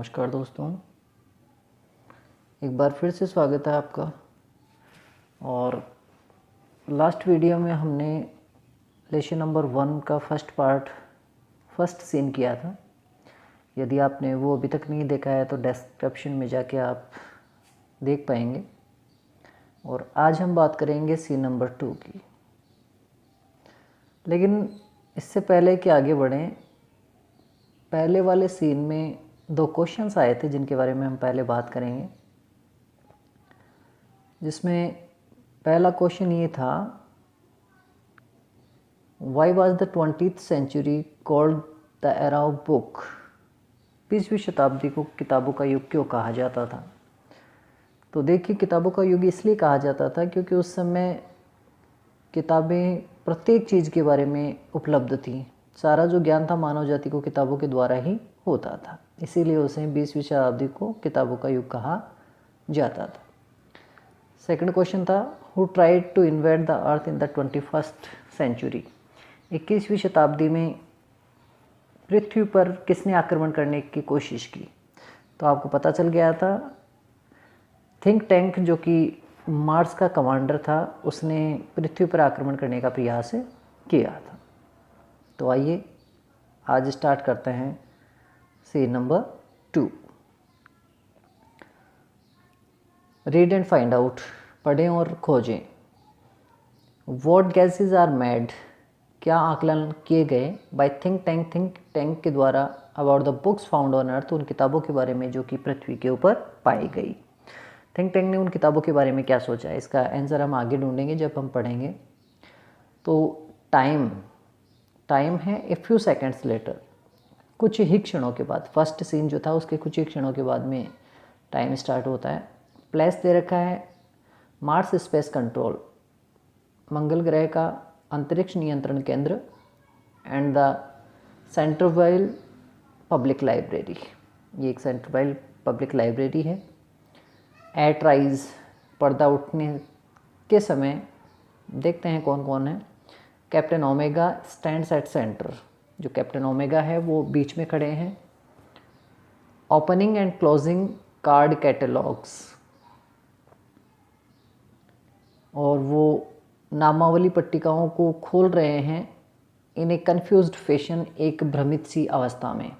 नमस्कार दोस्तों, एक बार फिर से स्वागत है आपका। और लास्ट वीडियो में हमने लेसन नंबर 1 का फर्स्ट सीन किया था। यदि आपने वो अभी तक नहीं देखा है तो डिस्क्रिप्शन में जाके आप देख पाएंगे। और आज हम बात करेंगे सीन नंबर 2 की। लेकिन इससे पहले कि आगे बढ़ें, पहले वाले सीन में 2 क्वेश्चंस आए थे जिनके बारे में हम पहले बात करेंगे। जिसमें पहला क्वेश्चन ये था, why was the 20th century called the era of book. 20वीं शताब्दी को किताबों का युग क्यों कहा जाता था? तो देखिए, किताबों का युग इसलिए कहा जाता था क्योंकि उस समय किताबें प्रत्येक चीज़ के बारे में उपलब्ध थी। सारा जो ज्ञान था मानव जाति को किताबों के द्वारा ही होता था, इसीलिए उसे 20वीं शताब्दी को किताबों का युग कहा जाता था। सेकंड क्वेश्चन था, who tried to invent the earth in the 21st century. 21वीं शताब्दी में पृथ्वी पर किसने आक्रमण करने की कोशिश की? तो आपको पता चल गया था, थिंक टैंक जो कि मार्स का कमांडर था, उसने पृथ्वी पर आक्रमण करने का प्रयास किया था। तो आइए आज स्टार्ट करते हैं scene number 2। Read and find out, पढ़ें और खोजें। व्हाट गैसेज आर मेड, क्या आकलन किए गए बाय थिंक टैंक के द्वारा about the books found on earth, उन किताबों के बारे में जो कि पृथ्वी के ऊपर पाई गई। थिंक टैंक ने उन किताबों के बारे में क्या सोचा है, इसका आंसर हम आगे ढूंढेंगे जब हम पढ़ेंगे। तो टाइम है ए फ्यू सेकेंड्स लेटर, कुछ ही क्षणों के बाद। फर्स्ट सीन जो था उसके कुछ ही क्षणों के बाद में टाइम स्टार्ट होता है। प्लेस दे रखा है मार्स स्पेस कंट्रोल, मंगल ग्रह का अंतरिक्ष नियंत्रण केंद्र, and the central public library, ये एक सेंट्रल पब्लिक लाइब्रेरी है। एट राइज, पर्दा उठने के समय, देखते हैं कौन कौन है। Captain omega stands at centre, जो कैप्टन ओमेगा है वो बीच में खड़े हैं। Opening and closing card catalogues, और वो नामावली पट्टिकाओं को खोल रहे हैं इन ए कन्फ्यूज्ड फैशन, एक भ्रमित सी अवस्था में।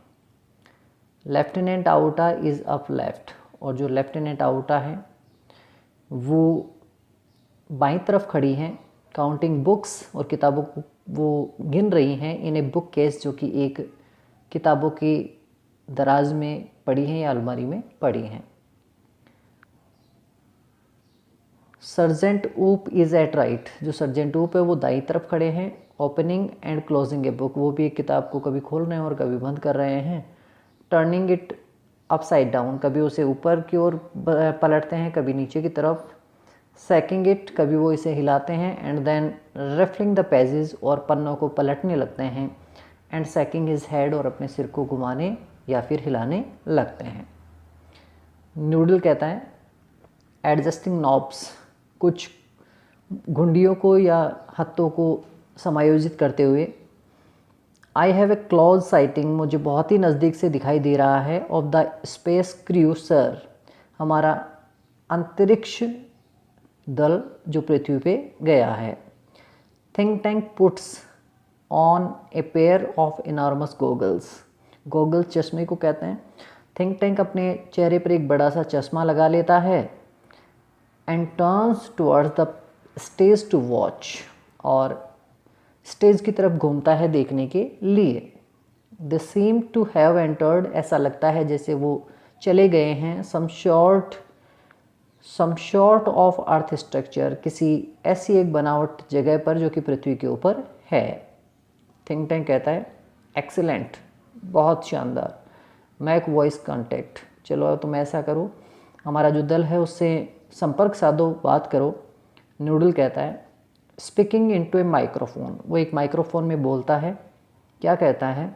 Lieutenant outta is up left, और जो लेफ्टिनेंट आउटा है वो बाईं तरफ खड़ी हैं। काउंटिंग बुक्स, और किताबों को वो गिन रही हैं इन ए बुक केस, जो कि एक किताबों की दराज में पड़ी हैं या अलमारी में पड़ी हैं। सर्जेंट ऊप इज़ एट राइट, जो सर्जेंट ऊप है वो दाईं तरफ खड़े हैं। Opening and closing a book, वो भी एक किताब को कभी खोल रहे हैं और कभी बंद कर रहे हैं। टर्निंग इट अपसाइड डाउन, कभी उसे ऊपर की ओर पलटते हैं कभी नीचे की तरफ। सैकिंग इट, कभी वो इसे हिलाते हैं। And then ruffling the pages, और पन्नों को पलटने लगते हैं। एंड सैकिंग हिज हेड, और अपने सिर को घुमाने या फिर हिलाने लगते हैं। नूडल कहता है एडजस्टिंग नॉब्स, कुछ घुंडियों को या हत्थों को समायोजित करते हुए। I have a close sighting, मुझे बहुत ही नज़दीक से दिखाई दे रहा है। Of the space crew sir, हमारा अंतरिक्ष दल जो पृथ्वी पे गया है। Think tank puts on a pair of enormous goggles, goggles चश्मे को कहते हैं। थिंक टैंक अपने चेहरे पर एक बड़ा सा चश्मा लगा लेता है। And turns towards the stage to watch, और स्टेज की तरफ घूमता है देखने के लिए। They seem to have entered, ऐसा लगता है जैसे वो चले गए हैं। Some sort of earth structure, किसी ऐसी एक बनावट जगह पर जो कि पृथ्वी के ऊपर है। थिंक टैंक कहता है एक्सीलेंट, बहुत शानदार। मैक वॉइस कॉन्टैक्ट, चलो तुम ऐसा करो, हमारा जो दल है उससे संपर्क साधो, बात करो। नूडल कहता है स्पीकिंग इनटू ए माइक्रोफोन, वो एक माइक्रोफोन में बोलता है। क्या कहता है?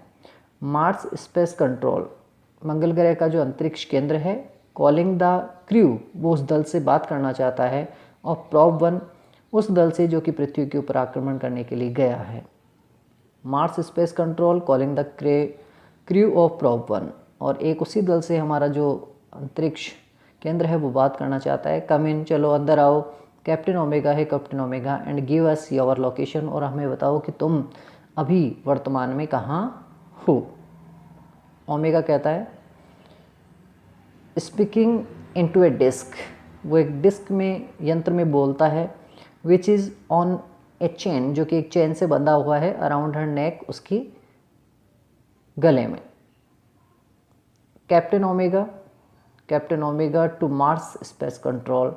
मार्स स्पेस कंट्रोल, मंगल ग्रह का जो अंतरिक्ष केंद्र है। कॉलिंग द क्रू, वो उस दल से बात करना चाहता है। और प्रॉब 1, उस दल से जो कि पृथ्वी के ऊपर आक्रमण करने के लिए गया है। Mars space control calling the crew of probe 1, और एक उसी दल से हमारा जो अंतरिक्ष केंद्र है वो बात करना चाहता है। कम इन, चलो अंदर आओ। कैप्टन ओमेगा है, captain omega, and give us your location, और हमें बताओ कि तुम अभी वर्तमान में कहाँ हो। ओमेगा कहता है स्पीकिंग इनटू ए डिस्क, वो एक डिस्क में, यंत्र में बोलता है, which is on A chain, जो कि एक चेन से बंधा हुआ है, अराउंड हर नेक, उसकी गले में। Captain Omega to Mars space control,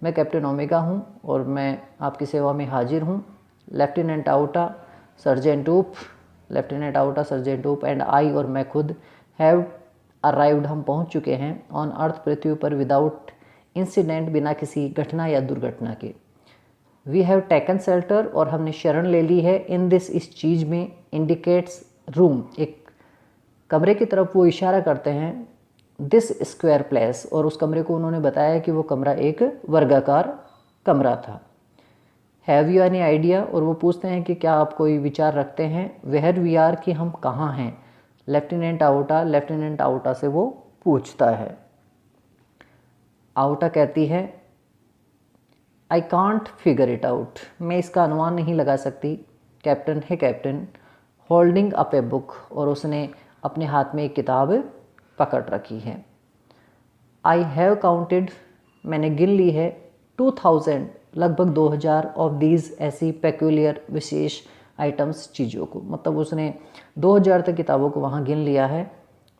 मैं कैप्टन ओमेगा हूँ और मैं आपकी सेवा में हाजिर हूँ। Lieutenant Outa, sergeant Oop, lieutenant Outa, sergeant Oop and I, और मैं खुद, हैव अराइव्ड, हम पहुँच चुके हैं, ऑन अर्थ, पृथ्वी पर, विदाउट इंसिडेंट, बिना किसी घटना या दुर्घटना के। वी हैव टेकन शेल्टर, और हमने शरण ले ली है, इन दिस, इस चीज़ में, इंडिकेट्स रूम, एक कमरे की तरफ वो इशारा करते हैं, दिस स्क्वायर प्लेस, और उस कमरे को उन्होंने बताया कि वो कमरा एक वर्गाकार कमरा था। हैव यू एनी आइडिया, और वो पूछते हैं कि क्या आप कोई विचार रखते हैं, वेयर वी आर, कि हम कहाँ हैं। लेफ्टिनेंट आउटा से वो पूछता है। आउटा कहती है I can't figure it out, मैं इसका अनुमान नहीं लगा सकती। कैप्टन है captain, holding up a book, और उसने अपने हाथ में एक किताब पकड़ रखी है। आई हैव काउंटेड, मैंने गिन ली है, 2000, लगभग 2000 ऑफ दीज, ऐसी पेक्यूलियर, विशेष आइटम्स, चीज़ों को, मतलब उसने 2000 तक किताबों को वहाँ गिन लिया है।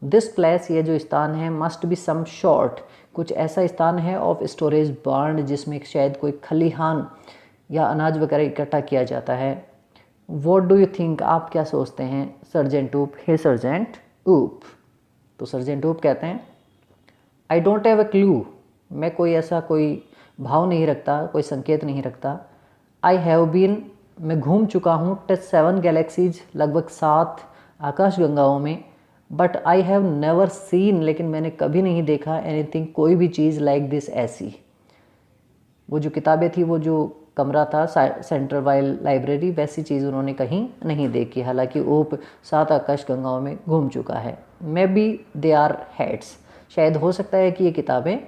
दिस प्लेस, ये जो स्थान है, मस्ट बी सम शॉर्ट, कुछ ऐसा स्थान है, ऑफ स्टोरेज बार्न, जिसमें शायद कोई खलिहान या अनाज वगैरह इकट्ठा किया जाता है। व्हाट डू यू थिंक, आप क्या सोचते हैं। सर्जेंट ऊप, हे सर्जेंट ऊप, तो सर्जेंट ऊप कहते हैं I don't have a clue, मैं कोई ऐसा कोई भाव नहीं रखता, कोई संकेत नहीं रखता। आई हैव बीन, मैं घूम चुका हूँ, टच 7 गैलेक्सीज, लगभग 7 आकाशगंगाओं में, but I have never seen, लेकिन मैंने कभी नहीं देखा, एनीथिंग, कोई भी चीज़ लाइक दिस, ऐसी। वो जो किताबें थी, वो जो कमरा था, सेंट्रल वाइल्ड लाइब्रेरी, वैसी चीज़ उन्होंने कहीं नहीं देखी, हालांकि ऊप 7 आकाशगंगाओं में घूम चुका है। Maybe they are heads, शायद हो सकता है कि ये किताबें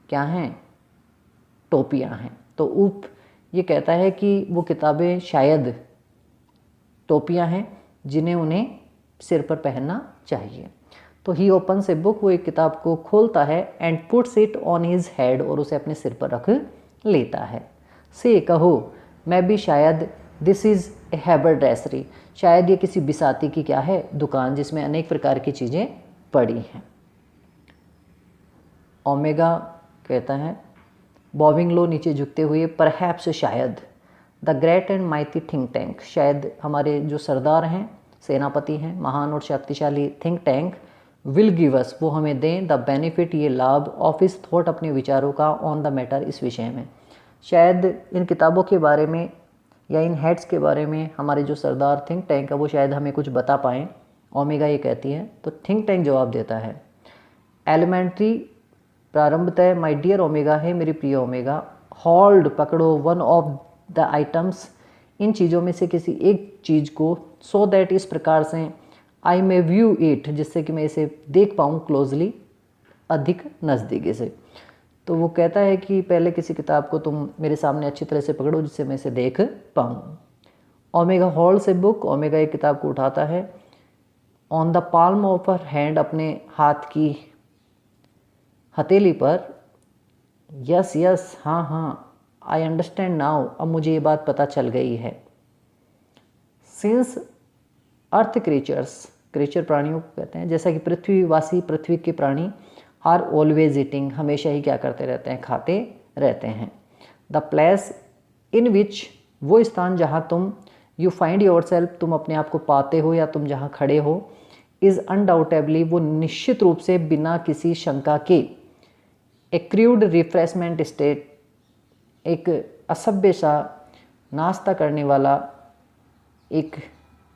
क्या हैं, टोपियाँ हैं। तो ऊप ये कहता है कि वो किताबें शायद टोपियाँ हैं जिन्हें उन्हें सिर पर पहनना चाहिए। तो ही ओपन्स ए बुक, वो एक किताब को खोलता है, and puts it on his head, और उसे अपने सिर पर रख लेता है। से, कहो, मैं भी शायद, दिस इज़ ए हैबरड्रेसरी, शायद ये किसी बिसाती की क्या है, दुकान, जिसमें अनेक प्रकार की चीज़ें पड़ी हैं। ओमेगा कहता है, बॉबिंग लो, नीचे झुकते हुए, परहैप्स, शायद, the great and mighty think tank, शायद हमारे जो सरदार हैं, सेनापति हैं, महान और शक्तिशाली think tank, will give us, वो हमें दें, द बेनिफिट, ये लाभ, ऑफ हिज थॉट, अपने विचारों का, ऑन द मैटर, इस विषय में। शायद इन किताबों के बारे में या इन हेड्स के बारे में हमारे जो सरदार थिंक टैंक है वो शायद हमें कुछ बता पाएँ। ओमेगा ये कहती है, तो थिंक टैंक जवाब देता है, एलिमेंट्री, प्रारंभतः, माय डियर ओमेगा, है मेरी प्रिय ओमेगा, होल्ड, पकड़ो, वन ऑफ द आइटम्स, इन चीज़ों में से किसी एक चीज़ को, सो दैट, इस प्रकार से, आई मे व्यू इट, जिससे कि मैं इसे देख पाऊँ, क्लोजली, अधिक नज़दीकी से। तो वो कहता है कि पहले किसी किताब को तुम मेरे सामने अच्छी तरह से पकड़ो जिससे मैं इसे देख पाऊँ। Omega holds a book, omega एक किताब को उठाता है, on the palm of her hand, अपने हाथ की हथेली पर, यस यस, हाँ हाँ, आई अंडरस्टैंड नाउ, अब मुझे ये बात पता चल गई है। सिंस अर्थ क्रीचर्स, क्रीचर प्राणियों को कहते हैं, जैसा कि पृथ्वीवासी, पृथ्वी के प्राणी, आर ऑलवेज ईटिंग, हमेशा ही क्या करते रहते हैं, खाते रहते हैं। द प्लेस इन विच, वो स्थान जहाँ तुम, यू फाइंड योर सेल्फ, तुम अपने आप को पाते हो या तुम जहाँ खड़े हो, इज़ अनडाउटेबली, वो निश्चित रूप से, बिना किसी शंका के, ए क्रूड रिफ्रेशमेंट स्टेट, एक असभ्य सा नाश्ता करने वाला एक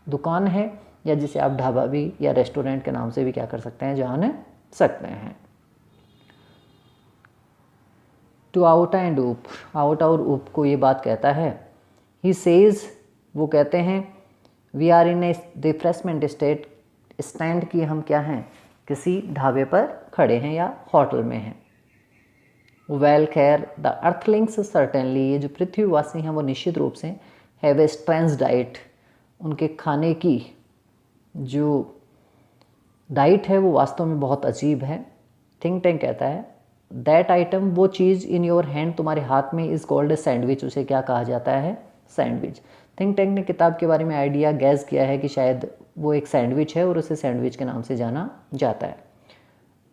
दुकान है, या जिसे आप ढाबा भी या रेस्टोरेंट के नाम से भी क्या कर सकते हैं, जान सकते हैं। टू आउटा एंड ऊप, आउटा और ऊप को ये बात कहता है। ही सेज, वो कहते हैं, we are in a refreshment state, stand की हम क्या हैं, किसी ढाबे पर खड़े हैं या होटल में हैं। वेल खैर द अर्थलिंग्स सर्टेनली, ये जो पृथ्वीवासी हैं वो निश्चित रूप से हैव ए स्ट्रेंज डाइट, उनके खाने की जो डाइट है वो वास्तव में बहुत अजीब है। थिंक टैंक कहता है दैट आइटम, वो चीज़ इन योर हैंड, तुम्हारे हाथ में, इज़ कॉल्ड ए सैंडविच, उसे क्या कहा जाता है, सैंडविच। थिंक टैंक ने किताब के बारे में आइडिया गैस किया है कि शायद वो एक सैंडविच है और उसे सैंडविच के नाम से जाना जाता है।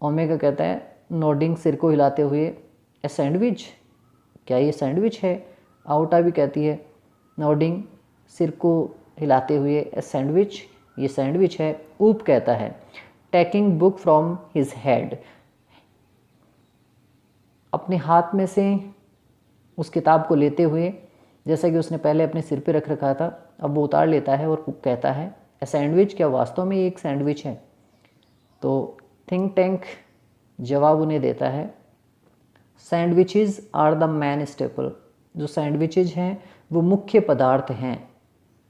ओमेगा कहता है नोडिंग, सिर को हिलाते हुए, ए सैंडविच, क्या ये सैंडविच है। आउटा भी कहती है नोडिंग, सिर को हिलाते हुए, ए सैंडविच, ये सैंडविच है। ऊप कहता है taking book from his head, अपने हाथ में से उस किताब को लेते हुए, जैसा कि उसने पहले अपने सिर पे रख रखा था, अब वो उतार लेता है और कहता है ए सैंडविच, क्या वास्तव में ये एक सैंडविच है। तो थिंक टैंक जवाब उन्हें देता है sandwiches are the main staple, जो सैंडविचेज हैं वो मुख्य पदार्थ हैं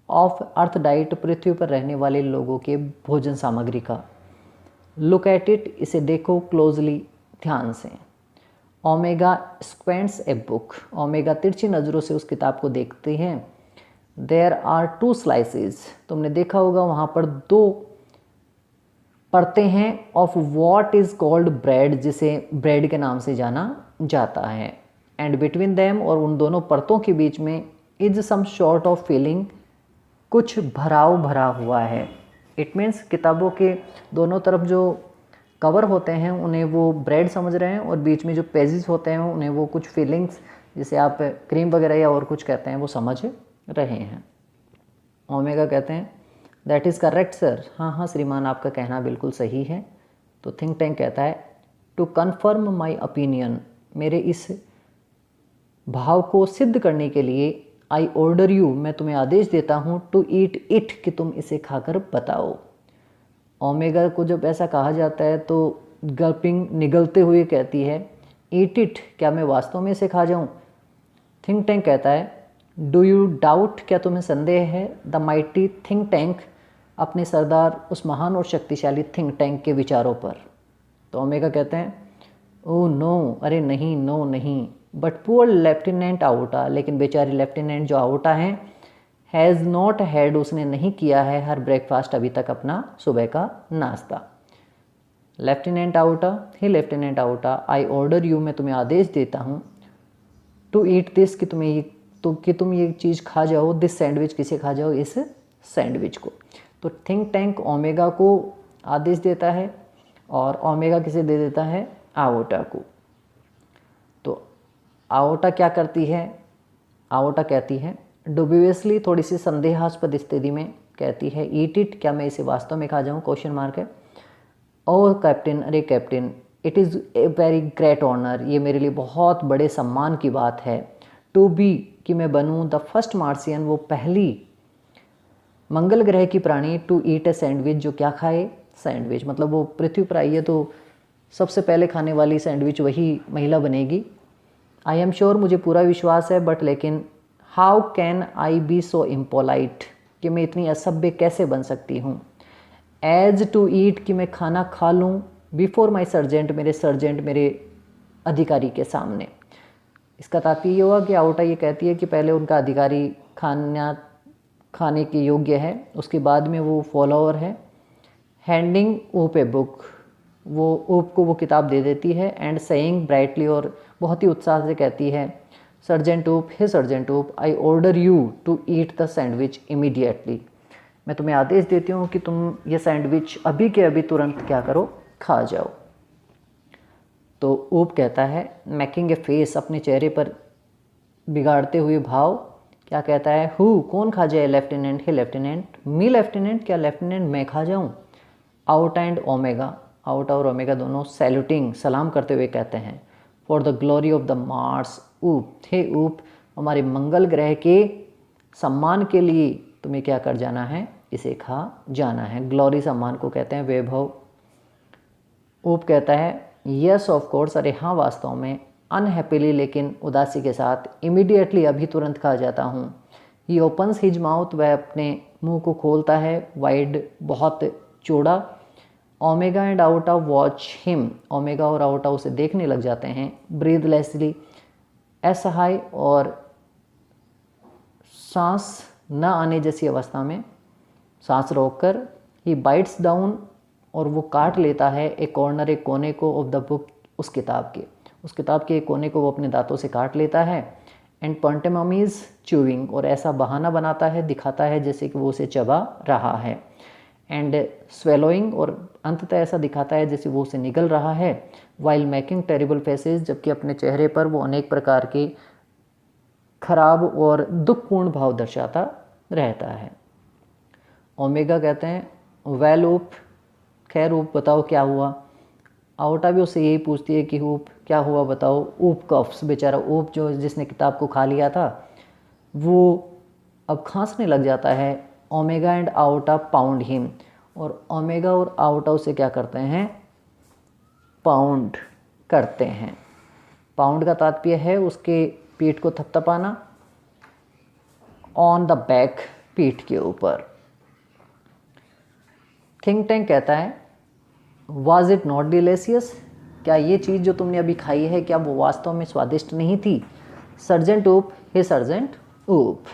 ऑफ अर्थ डाइट, पृथ्वी पर रहने वाले लोगों के भोजन सामग्री का। लुक एट इट, इसे देखो क्लोजली, ध्यान से। ओमेगा स्क्वेंट्स ए बुक, ओमेगा तिरछी नज़रों से उस किताब को देखते हैं। देयर आर 2 स्लाइसेस, तुमने देखा होगा वहाँ पर 2 परतें हैं of what is called bread, जिसे ब्रेड के नाम से जाना जाता है। एंड बिटवीन देम, और उन दोनों परतों के बीच में, is some sort of filling, कुछ भराव भरा हुआ है। इट मीन्स किताबों के दोनों तरफ जो कवर होते हैं उन्हें वो ब्रेड समझ रहे हैं, और बीच में जो पेजेस होते हैं उन्हें वो कुछ फीलिंग्स, जिसे आप क्रीम वगैरह या और कुछ कहते हैं, वो समझ रहे हैं। ओमेगा कहते हैं दैट इज़ करेक्ट सर, हाँ हाँ श्रीमान, आपका कहना बिल्कुल सही है। तो थिंक टैंक कहता है टू कन्फर्म माई ओपिनियन, मेरे इस भाव को सिद्ध करने के लिए, आई ऑर्डर यू, मैं तुम्हें आदेश देता हूँ, टू ईट इट, कि तुम इसे खाकर बताओ। ओमेगा को जब ऐसा कहा जाता है तो गल्पिंग, निगलते हुए कहती है ईट इट, क्या मैं वास्तव में इसे खा जाऊँ। थिंक टैंक कहता है डू यू डाउट, क्या तुम्हें संदेह है, द माइटी थिंक टैंक, अपने सरदार उस महान और शक्तिशाली थिंक टैंक के विचारों पर। तो ओमेगा कहते हैं ओ नो, अरे नहीं, नो नहीं, बट पुअर लेफ्टिनेंट आउटा, लेकिन बेचारी लेफ्टिनेंट जो आउटा हैं, हैज़ नॉट हैड, उसने नहीं किया है हर ब्रेकफास्ट, अभी तक अपना सुबह का नाश्ता। Lieutenant outta, he lieutenant outta, I order you, मैं तुम्हें आदेश देता हूँ, टू ईट दिस, कि तुम्हें ये, तो कि तुम ये चीज़ खा जाओ, दिस सैंडविच, किसे खा जाओ, इस सैंडविच को। तो थिंक टैंक ओमेगा को आदेश देता है और ओमेगा किसे दे देता है, आओटा को। तो आओटा क्या करती है, आओटा कहती है डुबियसली, थोड़ी सी संदेहास्पद स्थिति में कहती है ईट इट, क्या मैं इसे वास्तव में खा जाऊँ, क्वेश्चन मार्क है। ओ कैप्टन, अरे captain, it is a very great honour, ये मेरे लिए बहुत बड़े सम्मान की बात है, टू बी, कि मैं बनूँ, द फर्स्ट मार्सियन, वो पहली मंगल ग्रह की प्राणी, टू ईट ए सैंडविच, जो क्या खाए, सैंडविच। मतलब वो पृथ्वी पर आई है तो सबसे पहले खाने वाली सैंडविच वही महिला बनेगी। आई एम श्योर, मुझे पूरा विश्वास है, बट लेकिन how can I be so impolite, कि मैं इतनी असभ्य कैसे बन सकती हूँ। एज टू ईट, कि मैं खाना खा लूँ, बिफोर माई सर्जेंट, मेरे सर्जेंट, मेरे अधिकारी के सामने। इसका तात्पर्य ये हुआ कि आउटा ये कहती है कि पहले उनका अधिकारी खाने के योग्य है, उसके बाद में वो फॉलोअर है। हैंडिंग ऊप ए बुक, वो ऊप को वो किताब दे देती है। एंड सेइंग ब्राइटली, और बहुत ही उत्साह से कहती है सर्जेंट ऊप, हे sergeant Oop, I order you to eat the sandwich immediately, मैं तुम्हें आदेश देती हूँ कि तुम ये सैंडविच अभी के अभी तुरंत क्या करो, खा जाओ। तो ऊप कहता है मेकिंग ए फेस, अपने चेहरे पर बिगाड़ते हुए भाव, क्या कहता है हु, कौन खा जाए, लेफ्टिनेंट, हे लेफ्टिनेंट, मी लेफ्टिनेंट, क्या लेफ्टिनेंट मैं खा जाऊँ। आउट एंड ओमेगा, आउटा और ओमेगा दोनों सैल्यूटिंग, सलाम करते हुए कहते हैं for the glory of the Mars ऊप, हे ऊप, हमारे मंगल ग्रह के सम्मान के लिए तुम्हें क्या कर जाना है, इसे खा जाना है। ग्लोरी सम्मान को कहते हैं वैभव। ऊप कहता है यस ऑफ कोर्स, अरे हाँ वास्तव में, अनहैप्पीली, लेकिन उदासी के साथ, इमीडिएटली, अभी तुरंत खा जाता हूँ। ही ओपन्स हिज माउथ, वह अपने मुंह को खोलता है, वाइड, बहुत चौड़ा। Omega and outta watch him, omega और आउटा उसे देखने लग जाते हैं। ब्रीदलेसली, असहाय और सांस न आने जैसी अवस्था में, सांस रोककर। ही बाइट्स डाउन, और वो काट लेता है ए कॉर्नर, एक कोने को, ऑफ द बुक, उस किताब के एक कोने को वो अपने दांतों से काट लेता है। एंड पंटेममीज च्यूइंग, और ऐसा बहाना बनाता है, दिखाता है जैसे कि वो उसे चबा रहा है। एंड स्वेलोइंग, और अंततः ऐसा दिखाता है जैसे वो उसे निगल रहा है। वाइल मेकिंग टेरिबल फेसेस, जबकि अपने चेहरे पर वो अनेक प्रकार के खराब और दुखपूर्ण भाव दर्शाता रहता है। ओमेगा कहते हैं वेल ऊप, खैर ऊप बताओ क्या हुआ। आउटा भी उससे यही पूछती है कि ऊप क्या हुआ बताओ। ऊप कफ्स, बेचारा ऊप जो जिसने किताब को खा लिया था वो अब खांसने लग जाता है। Omega and outta pound him, और ओमेगा और आउटा उसे क्या करते हैं, पाउंड करते हैं। पाउंड का तात्पर्य है उसके पीठ को थपथपाना, ऑन द बैक, पीठ के ऊपर। थिंक टैंक कहता है वाज इट नॉट डिलेशियस, क्या ये चीज़ जो तुमने अभी खाई है क्या वो वास्तव में स्वादिष्ट नहीं थी। सर्जेंट ऊप, हे सर्जेंट ऊप।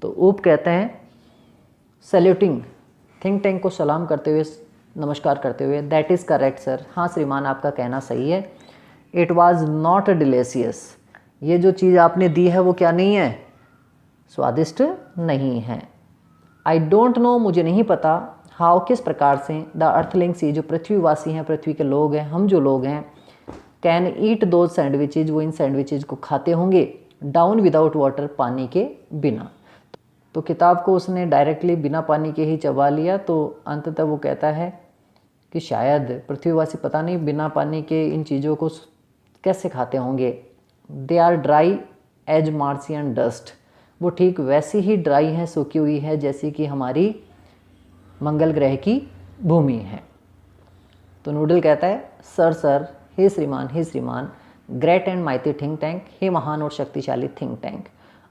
तो ऊप कहते हैं सैल्यूटिंग, थिंक टैंक को सलाम करते हुए, नमस्कार करते हुए, दैट इज़ करेक्ट सर, हाँ श्रीमान आपका कहना सही है। इट वाज नॉट डिलेशियस, ये जो चीज़ आपने दी है वो क्या नहीं है, स्वादिष्ट नहीं है। आई डोंट नो, मुझे नहीं पता, हाउ, किस प्रकार से, द अर्थलिंग्स, जो पृथ्वीवासी हैं, पृथ्वी के लोग हैं, हम जो लोग हैं, कैन ईट दो सैंडविचेज, वो इन सैंडविचेज को खाते होंगे, डाउन विदाउट वाटर, पानी के बिना। तो किताब को उसने डायरेक्टली बिना पानी के ही चबा लिया। तो अंततः वो कहता है कि शायद पृथ्वीवासी पता नहीं बिना पानी के इन चीज़ों को कैसे खाते होंगे। They are dry as Martian dust, वो ठीक वैसी ही ड्राई है, सूखी हुई है जैसी कि हमारी मंगल ग्रह की भूमि है। तो नूडल कहता है सर, हे श्रीमान, great and mighty think tank, हे महान और शक्तिशाली think tank,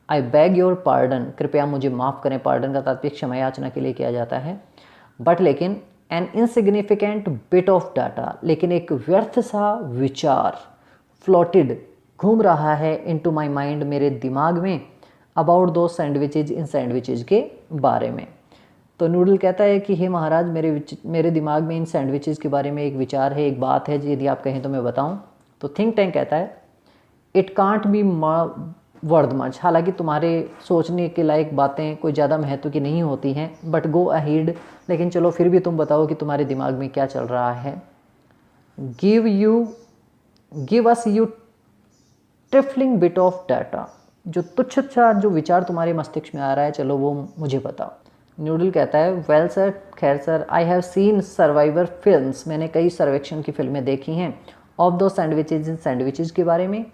I beg your pardon, कृपया मुझे माफ़ करें। पार्डन का तात्पर्य क्षमा याचना के लिए किया जाता है। बट लेकिन N insignificant bit of data, लेकिन एक व्यर्थ सा विचार, फ्लोटेड, घूम रहा है, इनटू माय माइंड, मेरे दिमाग में, अबाउट दो सैंडविचेज, इन सैंडविचेज के बारे में। तो नूडल कहता है कि हे महाराज, मेरे दिमाग में इन सैंडविचेज के बारे में एक विचार है, एक बात है, यदि आप कहें तो मैं बताऊं। तो थिंक टैंक कहता है it can't be worth much, हालांकि तुम्हारे सोचने के लायक बातें कोई ज़्यादा महत्व की नहीं होती हैं, बट गो अहेड, लेकिन चलो फिर भी तुम बताओ कि तुम्हारे दिमाग में क्या चल रहा है। Give us you trifling bit of data, जो तुच्छ सा जो विचार तुम्हारे मस्तिष्क में आ रहा है, चलो वो मुझे बताओ। नूडल कहता है वेल सर, खैर sir, I have seen survivor films, मैंने कई सर्वेक्षण की फिल्में देखी हैं, ऑफ दो सैंडविचेज, इन सैंडविचेज के बारे में।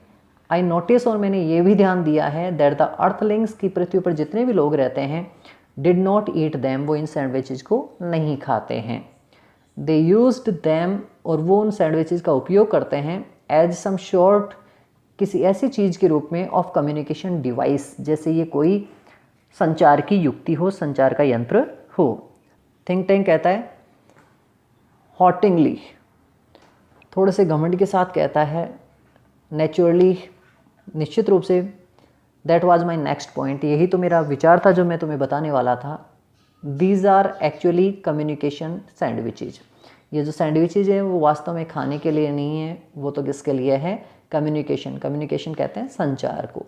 आई नोटिस, और मैंने ये भी ध्यान दिया है, दैट द अर्थलिंग्स, की पृथ्वी पर जितने भी लोग रहते हैं, डिड नॉट ईट दैम, वो इन सैंडविचेज को नहीं खाते हैं। दे यूज्ड दैम, और वो उन सैंडविचेज का उपयोग करते हैं, एज सम शॉर्ट, किसी ऐसी चीज़ के रूप में, ऑफ कम्युनिकेशन डिवाइस, जैसे ये कोई संचार की युक्ति हो, संचार का यंत्र हो। थिंक टैंक कहता है हॉटिंगली, थोड़े से घमंड के साथ कहता है, नेचुरली, निश्चित रूप से, that was my next point, यही तो मेरा विचार था जो मैं तुम्हें बताने वाला था। These are actually communication sandwiches, ये जो सैंडविचेज है वो वास्तव में खाने के लिए नहीं है, वो तो किसके लिए है, कम्युनिकेशन, कम्युनिकेशन कहते हैं संचार को।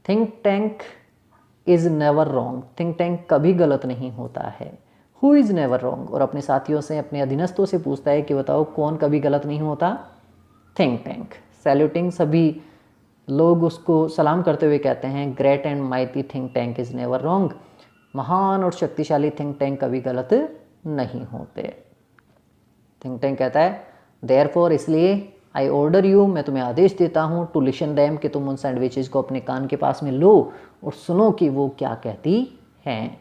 Think tank is never wrong, think tank कभी गलत नहीं होता है। हु इज़ नेवर रॉन्ग, और अपने साथियों से, अपने अधीनस्थों से पूछता है कि बताओ कौन कभी गलत नहीं होता, थिंक टैंक। सैल्यूटिंग, सभी लोग उसको सलाम करते हुए कहते हैं great and mighty think tank is never wrong, महान और शक्तिशाली थिंक टैंक कभी गलत नहीं होते। थिंक टैंक कहता है देयरफॉर, इसलिए, आई ऑर्डर यू, मैं तुम्हें आदेश देता हूँ, टू लिसन दैम, कि तुम उन सैंडविचेज को अपने कान के पास में लो और सुनो कि वो क्या कहती हैं।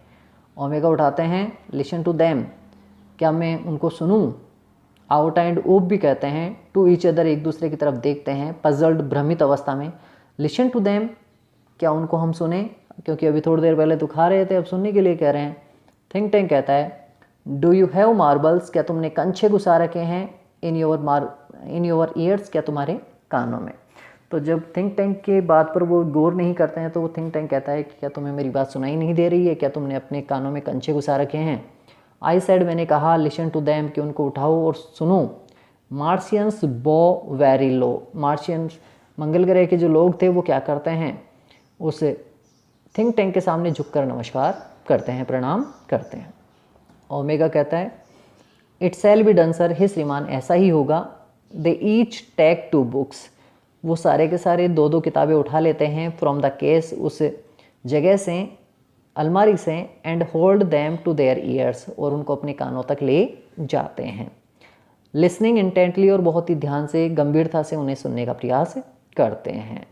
ओमेगा उठाते हैं लिसन टू दैम, क्या मैं उनको सुनूं। आउट एंड ऊप भी कहते हैं टू ईच अदर, एक दूसरे की तरफ देखते हैं, पजल्ड, भ्रमित अवस्था में। लिसन टू दैम, क्या उनको हम सुने, क्योंकि अभी थोड़ी देर पहले तो खा रहे थे, अब सुनने के लिए कह रहे हैं। थिंक टैंक कहता है डू यू हैव मार्बल्स, क्या तुमने कंचे घुसा रखे हैं इन योर ईयर्स, क्या तुम्हारे कानों में। तो जब थिंक टैंक के बात पर वो गौर नहीं करते हैं तो वो थिंक टैंक कहता है कि क्या तुम्हें मेरी बात सुनाई नहीं दे रही है, क्या तुमने अपने कानों में कंचे घुसा रखे हैं। आई सेड, मैंने कहा, लिसन टू देम, कि उनको उठाओ और सुनो। मार्शियंस बो वेरी लो, मार्शियंस मंगल ग्रह के जो लोग थे वो क्या करते हैं, उस थिंक टैंक के सामने झुककर नमस्कार करते हैं, प्रणाम करते हैं। ओमेगा कहता है, it shall be done sir, हे श्रीमान ऐसा ही होगा। दे ईच टेक 2 बुक्स, वो सारे के सारे 2-2 किताबें उठा लेते हैं फ्रॉम द केस, उस जगह से, अलमारी से, and hold them to their ears, और उनको अपने कानों तक ले जाते हैं। लिसनिंग इंटेंटली, और बहुत ही ध्यान से, गंभीरता से उन्हें सुनने का प्रयास करते हैं।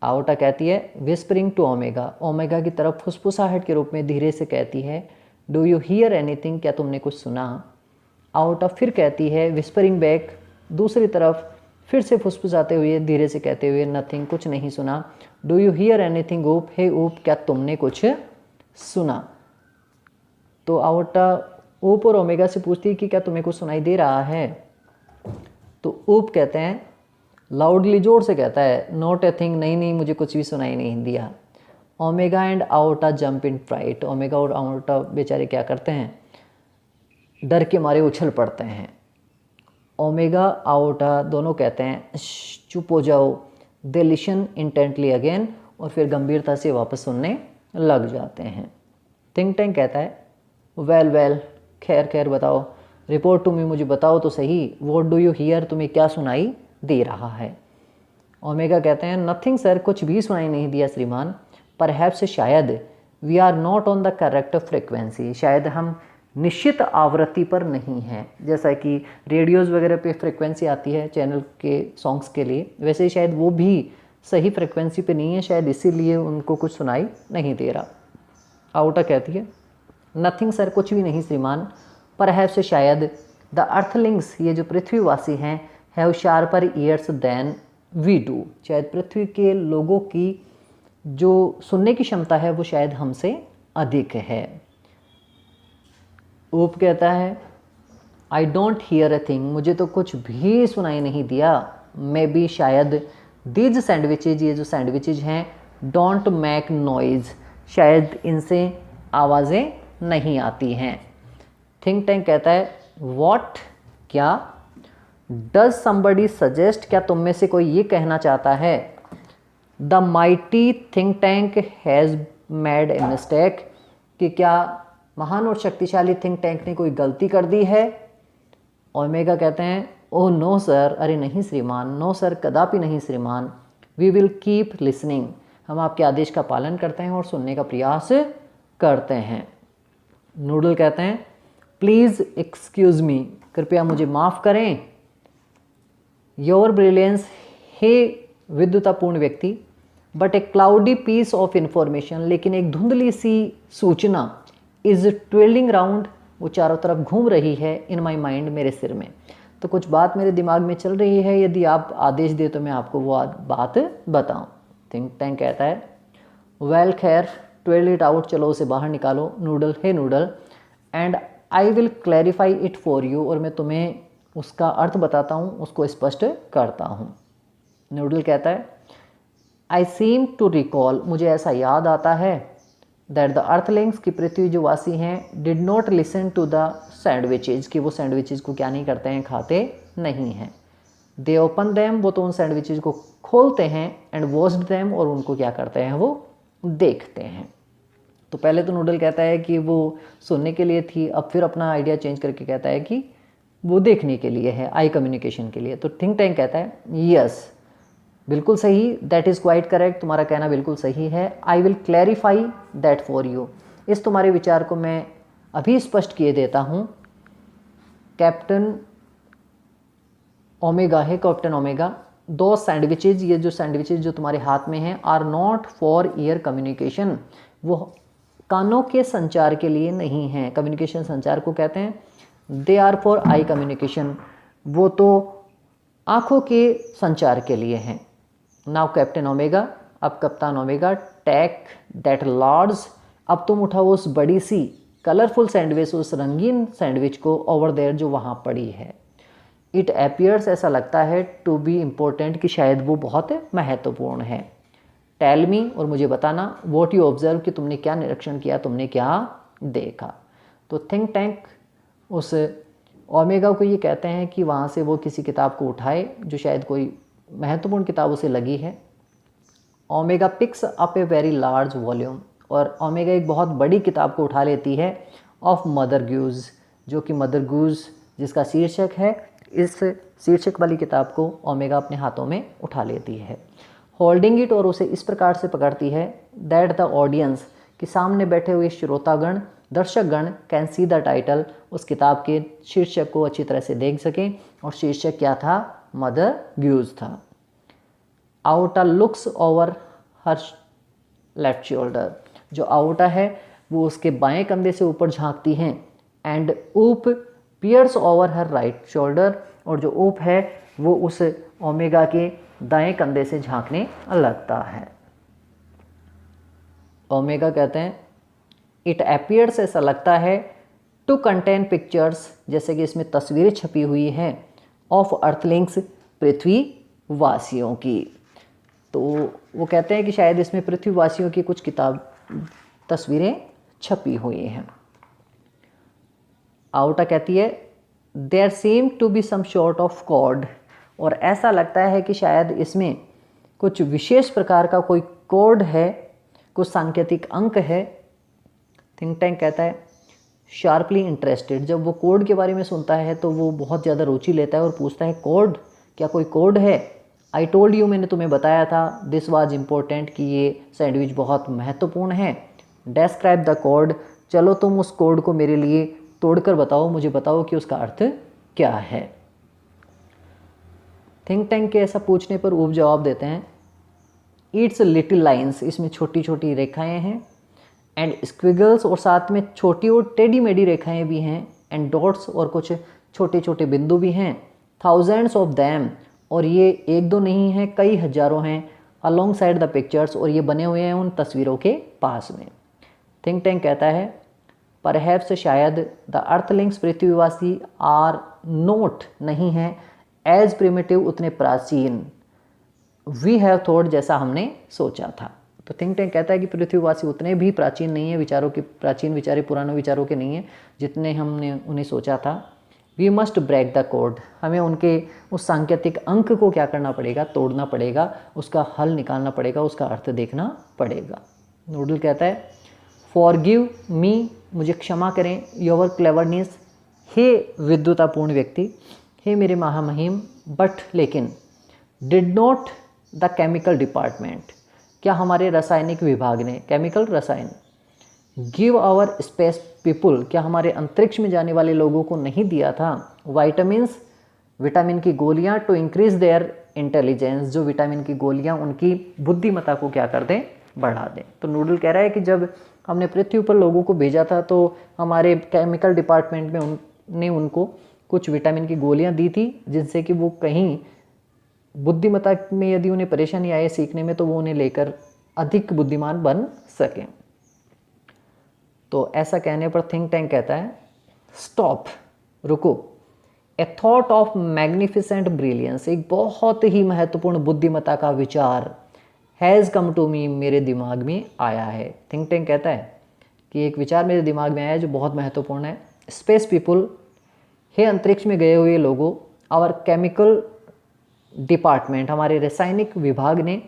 आउटा कहती है, विस्परिंग टू ओमेगा, ओमेगा की तरफ फुसफुसाहट के रूप में धीरे से कहती है, डू यू हियर एनीथिंग, क्या तुमने कुछ सुना। आउटा फिर कहती है, विस्परिंग बैक, दूसरी तरफ फिर से फुसफुसाते हुए, धीरे से कहते हुए, नथिंग, कुछ नहीं सुना। डू यू हियर एनीथिंग ऊप, हे ऊप, क्या तुमने कुछ सुना। तो आउटा ऊप और ओमेगा से पूछती है कि क्या तुम्हें कुछ सुनाई दे रहा है। तो ऊप कहते हैं, लाउडली, जोर से कहता है, नॉट ए थिंग, नहीं नहीं मुझे कुछ भी सुनाई नहीं दिया। Omega and Outa jump in fright, Omega और आउटा बेचारे क्या करते हैं, डर के मारे उछल पड़ते हैं। ओमेगा आउटा दोनों कहते हैं, चुप हो जाओ। दे लिसन इंटेंटली अगेन, और फिर गंभीरता से वापस सुनने लग जाते हैं। थिंक टैंक कहता है, वेल वेल, खैर खैर बताओ, रिपोर्ट टू मी, मुझे बताओ तो सही, व्हाट डू यू हियर, तुम्हें क्या सुनाई दे रहा है। ओमेगा कहते हैं, नथिंग सर, कुछ भी सुनाई नहीं दिया श्रीमान। परहैप्स, शायद, we are not on the correct frequency, शायद हम निश्चित आवृत्ति पर नहीं है। जैसा कि रेडियोज़ वगैरह पे फ्रिक्वेंसी आती है चैनल के सॉन्ग्स के लिए, वैसे ही शायद वो भी सही फ्रिक्वेंसी पे नहीं है, शायद इसीलिए उनको कुछ सुनाई नहीं दे रहा। आउटा कहती है, नथिंग सर, कुछ भी नहीं श्रीमान। परहैप्स, शायद, द अर्थलिंग्स, ये जो पृथ्वीवासी हैं, have sharper ears than we do, शायद पृथ्वी के लोगों की जो सुनने की क्षमता है वो शायद हमसे अधिक है। ऊप कहता है, I don't hear a thing, मुझे तो कुछ भी सुनाई नहीं दिया। मे बी, शायद, दीज सैंडविचेज, ये जो सैंडविचेज हैं, डोंट मेक नॉइज़, शायद इनसे आवाज़ें नहीं आती हैं। थिंक टैंक कहता है, व्हाट, क्या, डज समबडी सजेस्ट, क्या तुम में से कोई ये कहना चाहता है, the mighty think tank has made a mistake, कि क्या महान और शक्तिशाली थिंक टैंक ने कोई गलती कर दी है। ओमेगा कहते हैं, ओह नो सर, अरे नहीं श्रीमान, नो सर, कदापि नहीं श्रीमान। वी विल कीप लिसनिंग, हम आपके आदेश का पालन करते हैं और सुनने का प्रयास करते हैं। नूडल कहते हैं, प्लीज़ एक्सक्यूज़ मी, कृपया मुझे माफ़ करें। योर ब्रिलियंस, हे विद्वतापूर्ण व्यक्ति, but a cloudy piece of information, लेकिन एक धुंधली सी सूचना, इज़ ट्विलिंग राउंड, वो चारों तरफ घूम रही है, इन माई माइंड, मेरे सिर में। तो कुछ बात मेरे दिमाग में चल रही है, यदि आप आदेश दे तो मैं आपको वो बात बताऊं। थिंक टैंक कहता है, वेल खैर, ट्विल इट आउट, चलो उसे बाहर निकालो। नूडल, हे Noodle, and I will clarify it for you, और मैं तुम्हें उसका अर्थ बताता हूँ, उसको स्पष्ट करता हूँ। नूडल कहता है, आई सीम टू रिकॉल, मुझे ऐसा याद आता है, दैट द अर्थलिंग्स, की पृथ्वी जो वासी हैं, did not listen to the sandwiches, कि वो सैंडविचेज को क्या नहीं करते हैं, खाते नहीं हैं। दे ओपन दैम, वो तो उन सैंडविचेज को खोलते हैं, एंड वॉश्ड दैम, और उनको क्या करते हैं, वो देखते हैं। तो पहले तो नूडल कहता है कि वो सुनने के लिए थी, अब फिर अपना आइडिया चेंज करके कहता है कि वो देखने के लिए है, आई कम्युनिकेशन के लिए। तो थिंक टैंक कहता है, यस, बिल्कुल सही, दैट इज़ क्वाइट करेक्ट, तुम्हारा कहना बिल्कुल सही है। आई will clarify that for you, इस तुम्हारे विचार को मैं अभी स्पष्ट किए देता हूँ। कैप्टन ओमेगा है, कैप्टन ओमेगा, दो सैंडविचेज, ये जो सैंडविचेज जो तुम्हारे हाथ में हैं, are not for ear communication, वो कानों के संचार के लिए नहीं हैं। कम्युनिकेशन संचार को कहते हैं, they are for eye communication, वो तो आँखों के संचार के लिए हैं। नाउ कैप्टन ओमेगा, अब कप्तान ओमेगा, टेक दैट लार्ज, अब तुम उठाओ उस बड़ी सी कलरफुल सैंडविच, उस रंगीन सैंडविच को, ओवर देयर जो वहाँ पड़ी है। इट अपीयर्स ऐसा लगता है, टू बी इम्पोर्टेंट कि शायद वो बहुत महत्वपूर्ण है। टेल मी और मुझे बताना, वॉट यू ऑब्जर्व कि तुमने क्या निरीक्षण किया, तुमने क्या देखा। तो थिंक टैंक उस ओमेगा को ये कहते हैं कि वहाँ से वो किसी किताब को उठाए जो शायद कोई महत्वपूर्ण किताब उसे लगी है। Omega picks up a very large volume, और ओमेगा एक बहुत बड़ी किताब को उठा लेती है, ऑफ मदर गूज, जो कि मदर गूज जिसका शीर्षक है, इस शीर्षक वाली किताब को ओमेगा अपने हाथों में उठा लेती है। होल्डिंग इट, और उसे इस प्रकार से पकड़ती है, दैट द ऑडियंस कि सामने बैठे हुए श्रोतागण, दर्शकगण, कैन सी द टाइटल, उस किताब के शीर्षक को अच्छी तरह से देख सकें। और शीर्षक क्या था? मदर गूज था। Outta looks over her left shoulder, जो आउटा है वो उसके बाएं कंधे से ऊपर झांकती हैं। And Oop peers over her right shoulder, और जो ऊप है वो उस ओमेगा के दाएं कंधे से झांकने लगता है। ओमेगा कहते हैं इट अपीयर्स, ऐसा लगता है, टू कंटेन पिक्चर्स, जैसे कि इसमें तस्वीरें छपी हुई हैं, ऑफ अर्थलिंग्स, पृथ्वी वासियों की। तो वो कहते हैं कि शायद इसमें पृथ्वीवासियों की कुछ तस्वीरें छपी हुई हैं। आउटा कहती है there seem to be some sort of code, और ऐसा लगता है कि शायद इसमें कुछ विशेष प्रकार का कोई कोड है, कुछ सांकेतिक अंक है। थिंक टैंक कहता है शार्पली इंटरेस्टेड, जब वो कोड के बारे में सुनता है तो वो बहुत ज़्यादा रुचि लेता है और पूछता है कोड, क्या कोई कोड है? आई टोल्ड यू, मैंने तुम्हें बताया था, दिस वाज इम्पोर्टेंट कि ये सैंडविच बहुत महत्वपूर्ण है। डेस्क्राइब द कोड, चलो तुम उस कोड को मेरे लिए तोड़कर बताओ, मुझे बताओ कि उसका अर्थ क्या है। थिंक टैंक के ऐसा पूछने पर ऊब जवाब देते हैं इट्स लिटिल लाइन्स, इसमें छोटी छोटी रेखाएं हैं, एंड स्क्विगल्स, और साथ में छोटी और टेढ़ी मेढ़ी रेखाएं भी हैं, एंड डॉट्स, और कुछ छोटे छोटे बिंदु भी हैं, थाउजेंड्स ऑफ दैम, और ये एक दो नहीं हैं, कई हजारों हैं, अलोंग साइड द पिक्चर्स, और ये बने हुए हैं उन तस्वीरों के पास में। थिंक टैंक कहता है परहैप्स, शायद, द अर्थलिंग्स, पृथ्वीवासी, आर नोट, नहीं है, एज प्रिमिटिव, उतने प्राचीन, वी हैव थॉट, जैसा हमने सोचा था। तो थिंक टैंक कहता है कि पृथ्वीवासी उतने भी प्राचीन नहीं है, विचारों के प्राचीन विचारे पुराने विचारों के नहीं हैं जितने हमने उन्हें सोचा था। We must break the code, हमें उनके उस सांकेतिक अंक को क्या करना पड़ेगा? तोड़ना पड़ेगा, उसका हल निकालना पड़ेगा, उसका अर्थ देखना पड़ेगा। नूडल कहता है फॉरगिव मी, मुझे क्षमा करें, योर क्लेवरनेस, हे विद्वतापूर्ण व्यक्ति, हे मेरे महामहिम, बट लेकिन, did not the chemical department, क्या हमारे रासायनिक विभाग ने, केमिकल रसायन, गिव आवर स्पेस पीपुल, क्या हमारे अंतरिक्ष में जाने वाले लोगों को नहीं दिया था वाइटामिन्स, विटामिन की गोलियां, टू इंक्रीज देयर इंटेलिजेंस, जो विटामिन की गोलियां उनकी बुद्धिमत्ता को क्या कर दें? बढ़ा दें। तो नूडल कह रहा है कि जब हमने पृथ्वी पर लोगों को भेजा था तो हमारे केमिकल डिपार्टमेंट में उनने उनको कुछ विटामिन की गोलियां दी थी, जिनसे कि वो कहीं बुद्धिमत्ता में यदि उन्हें परेशानी आए सीखने में तो वो उन्हें लेकर अधिक बुद्धिमान बन सकें। तो ऐसा कहने पर थिंक टैंक कहता है स्टॉप, रुको, ए थॉट ऑफ मैग्निफिसेंट ब्रिलियंस, एक बहुत ही महत्वपूर्ण बुद्धिमत्ता का विचार, हैज़ कम टू मी, मेरे दिमाग में आया है। थिंक टैंक कहता है कि एक विचार मेरे दिमाग में आया है जो बहुत महत्वपूर्ण है। स्पेस पीपुल, हे अंतरिक्ष में गए हुए लोगों, आवर केमिकल डिपार्टमेंट, हमारे रासायनिक विभाग ने,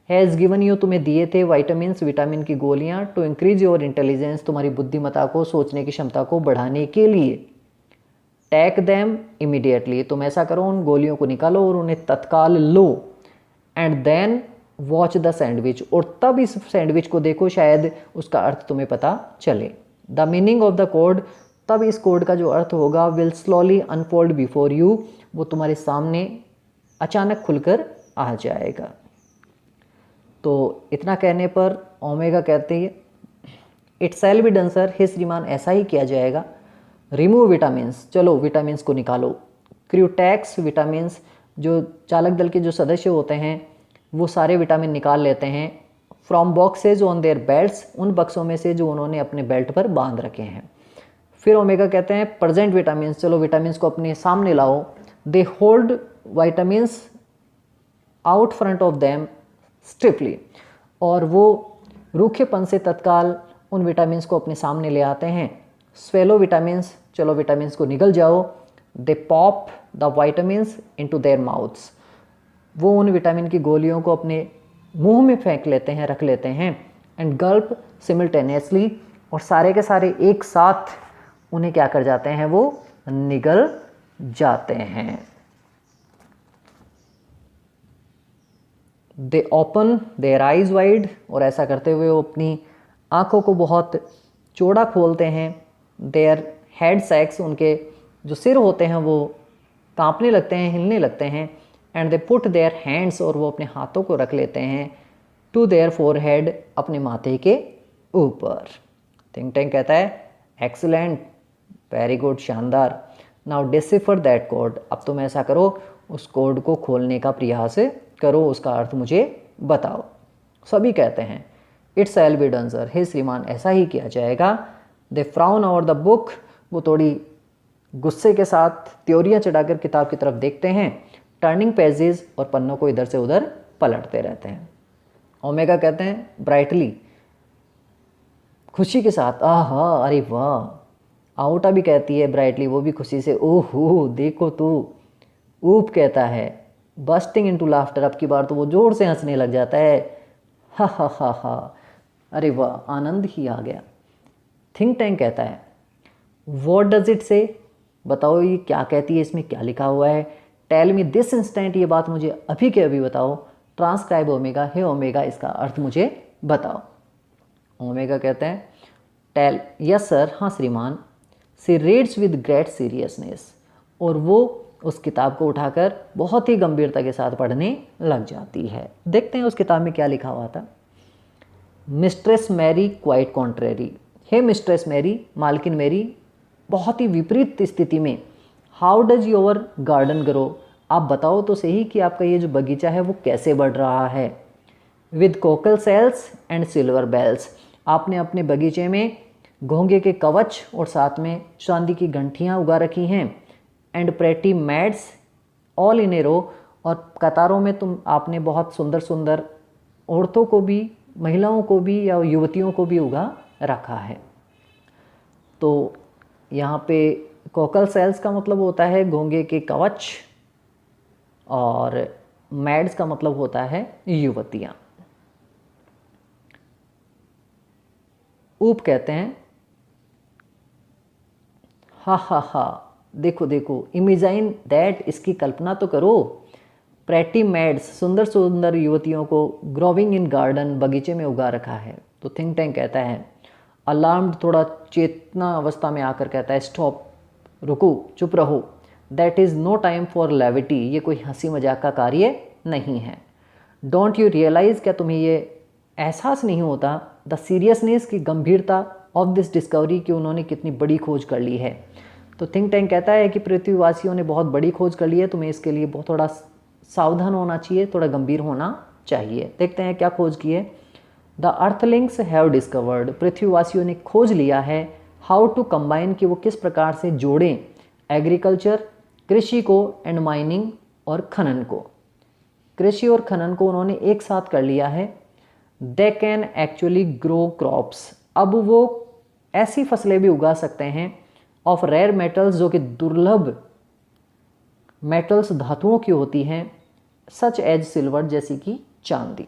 हैज़ गिवन यू, तुम्हें दिए थे, वाइटामिन्स, विटामिन की गोलियां, टू इंक्रीज योर इंटेलिजेंस, तुम्हारी बुद्धिमत्ता को, सोचने की क्षमता को बढ़ाने के लिए। टेक दैम इमीडिएटली, तुम ऐसा करो, उन गोलियों को निकालो और उन्हें तत्काल लो। And then watch the sandwich, और तब इस सैंडविच को देखो, शायद उसका अर्थ तुम्हें पता चले। The meaning of the code, तब इस कोड का जो अर्थ होगा, will slowly unfold before you, वो तुम्हारे सामने अचानक खुलकर आ जाएगा। तो इतना कहने पर ओमेगा कहते हैं it shall be done sir, हे श्रीमान, ऐसा ही किया जाएगा। रिमूव विटामिन्स, चलो विटामिन्स को निकालो। क्रूटैक्स, विटामिन्स, जो चालक दल के जो सदस्य होते हैं वो सारे विटामिन निकाल लेते हैं। From boxes on their belts, उन बक्सों में से जो उन्होंने अपने बेल्ट पर बांध रखे हैं। फिर ओमेगा कहते हैं प्रेजेंट विटामिन, चलो विटामिन को अपने सामने लाओ। They hold vitamins out front of them stiffly, और वो रूखेपन से तत्काल उन विटामिन्स को अपने सामने ले आते हैं। स्वेलो विटामिन्स, चलो विटामिन्स को निगल जाओ। They pop the vitamins into their mouths, वो उन विटामिन की गोलियों को अपने मुंह में फेंक लेते हैं, रख लेते हैं। एंड गल्प सिमिल्टेनियसली, और सारे के सारे एक साथ उन्हें क्या कर जाते हैं, वो निगल जाते हैं। दे ओपन देयर आइज वाइड, और ऐसा करते हुए वो अपनी आँखों को बहुत चौड़ा खोलते हैं। देयर हेड सैक्स, उनके जो सिर होते हैं वो कांपने लगते हैं, हिलने लगते हैं। And they put their hands, और वो अपने हाथों को रख लेते हैं टू देयर फोरहेड, अपने माथे के ऊपर। थिंक टैंक कहता है एक्सीलेंट, वेरी गुड, शानदार। नाउ डिसिफर दैट कोड, अब तुम ऐसा करो, उस कोड को खोलने का प्रयास करो, उसका अर्थ मुझे बताओ। सभी कहते हैं it shall be done sir, हे श्रीमान ऐसा ही किया जाएगा। They frown over the book, वो थोड़ी गुस्से के साथ त्योरियाँ चढ़ाकर किताब की तरफ देखते हैं। टर्निंग पेजेस, और पन्नों को इधर से उधर पलटते रहते हैं। ओमेगा कहते हैं ब्राइटली, खुशी के साथ, आहा अरे वाह। आउटा भी कहती है ब्राइटली, वो भी खुशी से, ओहो देखो तू। ऊप कहता है बस्टिंग इनटू लाफ्टर, अब की बार तो वो जोर से हंसने लग जाता है, हा हा हा हा, अरे वाह आनंद ही आ गया। थिंक टैंक कहता है व्हाट डज इट से, बताओ ये क्या कहती है, इसमें क्या लिखा हुआ है। टेल मी दिस इंस्टेंट, ये बात मुझे अभी के अभी बताओ। ट्रांसक्राइब ओमेगा, हे ओमेगा इसका अर्थ मुझे बताओ। ओमेगा कहते हैं टेल, यस सर, हाँ श्रीमान। सी रीड्स विद ग्रेट सीरियसनेस, और वो उस किताब को उठाकर बहुत ही गंभीरता के साथ पढ़ने लग जाती है। देखते हैं उस किताब में क्या लिखा हुआ था। मिस्ट्रेस मैरी क्वाइट कॉन्ट्रेरी, हे मिस्ट्रेस मैरी, मालकिन मैरी, बहुत ही विपरीत स्थिति में। How does your garden grow, आप बताओ तो सही कि आपका ये जो बगीचा है वो कैसे बढ़ रहा है। With cockle shells and silver bells, आपने अपने बगीचे में घोंगे के कवच और साथ में चांदी की घंटियाँ उगा रखी हैं। And pretty maids all in a row, और कतारों में आपने बहुत सुंदर सुंदर औरतों को भी, महिलाओं को भी या युवतियों को भी उगा रखा है। तो यहाँ पे कोकल सेल्स का मतलब होता है घोंगे के कवच, और मैड्स का मतलब होता है युवतियाँ। ऊप कहते हैं हा हा हा, देखो देखो, इमेजाइन दैट, इसकी कल्पना तो करो। प्रेटी मैड्स, सुंदर सुंदर युवतियों को ग्रोविंग इन गार्डन, बगीचे में उगा रखा है। तो थिंक टैंक कहता है अलार्म्ड, थोड़ा चेतना अवस्था में आकर कहता है स्टॉप, रुको, चुप रहो। That is no time for levity, ये कोई हंसी मजाक का कार्य नहीं है। डोंट यू रियलाइज़, क्या तुम्हें ये एहसास नहीं होता, द सीरियसनेस की गंभीरता ऑफ दिस डिस्कवरी, कि उन्होंने कितनी बड़ी खोज कर ली है। तो थिंक टैंक कहता है कि पृथ्वीवासियों ने बहुत बड़ी खोज कर ली है, तुम्हें इसके लिए बहुत थोड़ा सावधान होना चाहिए, थोड़ा गंभीर होना चाहिए। देखते हैं क्या खोज की है। द अर्थलिंग्स हैव डिस्कवर्ड, पृथ्वीवासियों ने खोज लिया है, हाउ टू कंबाइन, कि वो किस प्रकार से जोड़ें एग्रीकल्चर, कृषि को, एंड माइनिंग, और खनन को। कृषि और खनन को उन्होंने एक साथ कर लिया है। They can actually grow crops, अब वो ऐसी फसलें भी उगा सकते हैं ऑफ रेयर मेटल्स, जो कि दुर्लभ मेटल्स, धातुओं की होती हैं, सच एज सिल्वर, जैसी कि चांदी।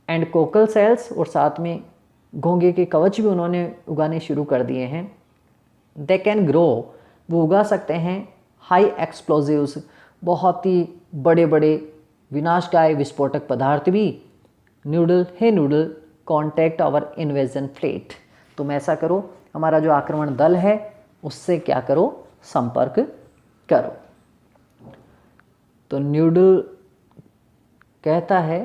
एंड कोकल सेल्स, और साथ में घोंगे के कवच भी उन्होंने उगाने शुरू कर दिए हैं। दे कैन ग्रो, वो उगा सकते हैं हाई एक्सप्लोजिव्स, बहुत ही बड़े बड़े विनाशकारी विस्फोटक पदार्थ भी। नूडल, हे Noodle, contact our invasion fleet, तुम ऐसा करो, हमारा जो आक्रमण दल है उससे क्या करो, संपर्क करो। तो न्यूडल कहता है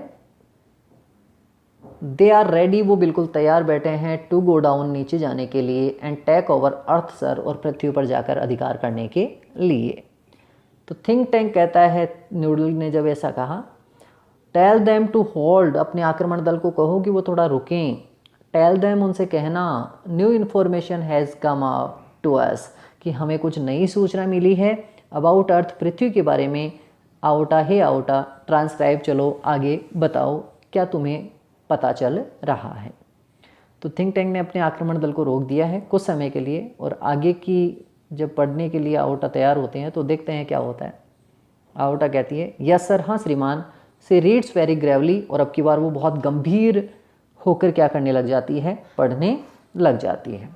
दे आर रेडी, वो बिल्कुल तैयार बैठे हैं, टू गो डाउन, नीचे जाने के लिए, and take over Earth sir, और पृथ्वी पर जाकर अधिकार करने के लिए। तो थिंक टैंक कहता है न्यूडल ने जब ऐसा कहा, टेल देम टू होल्ड, अपने आक्रमण दल को कहो कि वो थोड़ा रुकें। टेल देम, उनसे कहना, new information has come up, to us, कि हमें कुछ नई सूचना मिली है अबाउट अर्थ, पृथ्वी के बारे में। आउटा हे आउटा, ट्रांसक्राइब, चलो आगे बताओ क्या तुम्हें पता चल रहा है। तो थिंक टैंक ने अपने आक्रमण दल को रोक दिया है कुछ समय के लिए, और आगे की जब पढ़ने के लिए आउटा तैयार होते हैं तो देखते हैं क्या होता है। आउटा कहती है यस सर, हाँ श्रीमान। से रीड्स वेरी ग्रेवली, और अब की बार वो बहुत गंभीर होकर क्या करने लग जाती है, पढ़ने लग जाती है।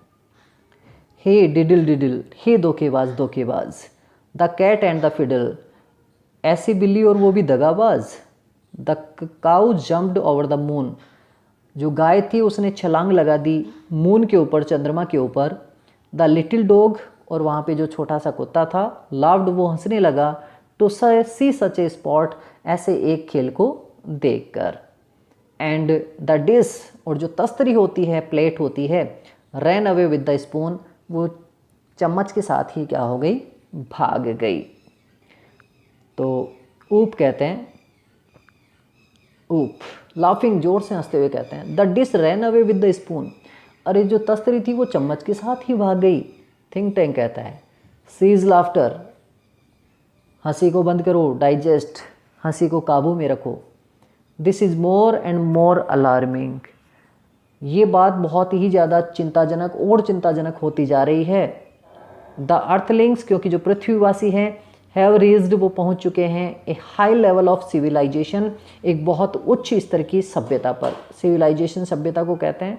हे डिडल डिडल, हे धोखेबाज धोखेबाज। The cat and the fiddle, ऐसी बिल्ली और वो भी दगाबाज। The cow jumped over the moon, जो गाय थी उसने छलांग लगा दी मून के ऊपर, चंद्रमा के ऊपर। द लिटिल डॉग, और वहाँ पे जो छोटा सा कुत्ता था, लाव्ड, वो हंसने लगा। To C such A spot, ऐसे एक खेल को देखकर। एंड द डिश, और जो तस्तरी होती है, प्लेट होती है, ran away with the spoon, वो चम्मच के साथ ही क्या हो गई, भाग गई। तो ऊप कहते हैं, ऊप लाफिंग, जोर से हंसते हुए कहते हैं, the dish ran away with the spoon, अरे जो तस्तरी थी वो चम्मच के साथ ही भाग गई। थिंक टैंक कहता है सीज लाफ्टर, हंसी को बंद करो, डाइजेस्ट, हंसी को काबू में रखो। This is more and more alarming, ये बात बहुत ही ज़्यादा चिंताजनक और चिंताजनक होती जा रही है। द अर्थलिंग्स, क्योंकि जो पृथ्वीवासी हैं, हैव रीच्ड, वो पहुंच चुके हैं, ए हाई लेवल ऑफ सिविलाइजेशन, एक बहुत उच्च स्तर की सभ्यता पर। सिविलाइजेशन सभ्यता को कहते हैं।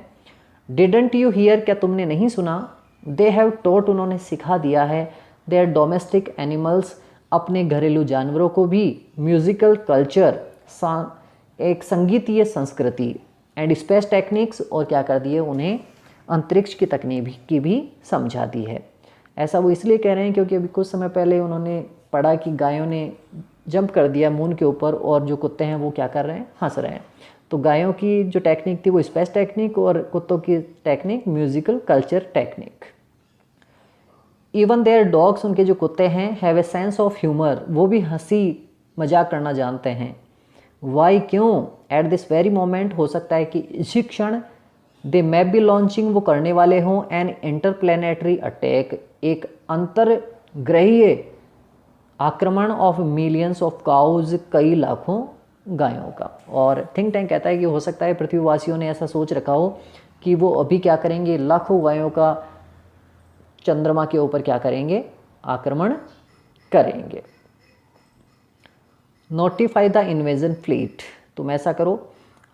डिडंट यू हियर, क्या तुमने नहीं सुना। दे हैव टॉट, उन्होंने सिखा दिया है। देयर डोमेस्टिक एनिमल्स, अपने घरेलू जानवरों को भी। म्यूजिकल कल्चर, एक संगीतीय संस्कृति। एंड स्पेस टेक्निक्स, और क्या कर दिए, उन्हें अंतरिक्ष की तकनीक की भी समझा दी है। ऐसा वो इसलिए कह रहे हैं क्योंकि अभी कुछ समय पहले उन्होंने पढ़ा कि गायों ने जंप कर दिया मून के ऊपर, और जो कुत्ते हैं वो क्या कर रहे हैं, हंस रहे हैं। तो गायों की जो टेक्निक थी वो स्पेस टेक्निक, और कुत्तों की technique musical culture technique. Even their dogs, उनके जो कुत्ते हैं, have a sense of humour, वो भी हंसी मजाक करना जानते हैं। वाई, क्यों, एट दिस वेरी मोमेंट, हो सकता है कि इसी क्षण, दे मे बी लॉन्चिंग, वो करने वाले हों, एन इंटरप्लेनेटरी अटैक, एक अंतरग्रहीय आक्रमण ऑफ मिलियंस ऑफ काउज, कई लाखों गायों का। और थिंक टैंक कहता है कि हो सकता है पृथ्वीवासियों ने ऐसा सोच रखा हो कि वो अभी क्या करेंगे, लाखों गायों का चंद्रमा के ऊपर क्या करेंगे, आक्रमण करेंगे। नोटिफाई द इन्वेजन फ्लीट, तुम ऐसा करो,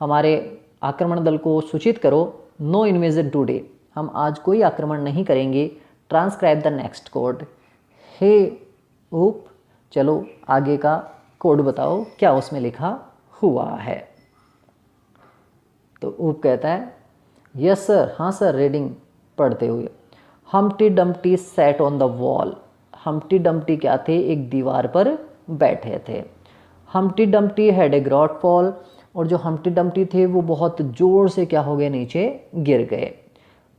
हमारे आक्रमण दल को सूचित करो। नो इन्वेजन टुडे, हम आज कोई आक्रमण नहीं करेंगे। Transcribe the next code. Hey Oop, चलो आगे का कोड बताओ क्या उसमें लिखा हुआ है। तो ऊप कहता है यस सर, हाँ सर, रीडिंग, पढ़ते हुए। Humpty Dumpty sat on the wall, Humpty Dumpty क्या थे, एक दीवार पर बैठे थे। Humpty Dumpty had a great fall, और जो हम्प्टी डम्प्टी थे वो बहुत जोर से क्या हो गए, नीचे गिर गए।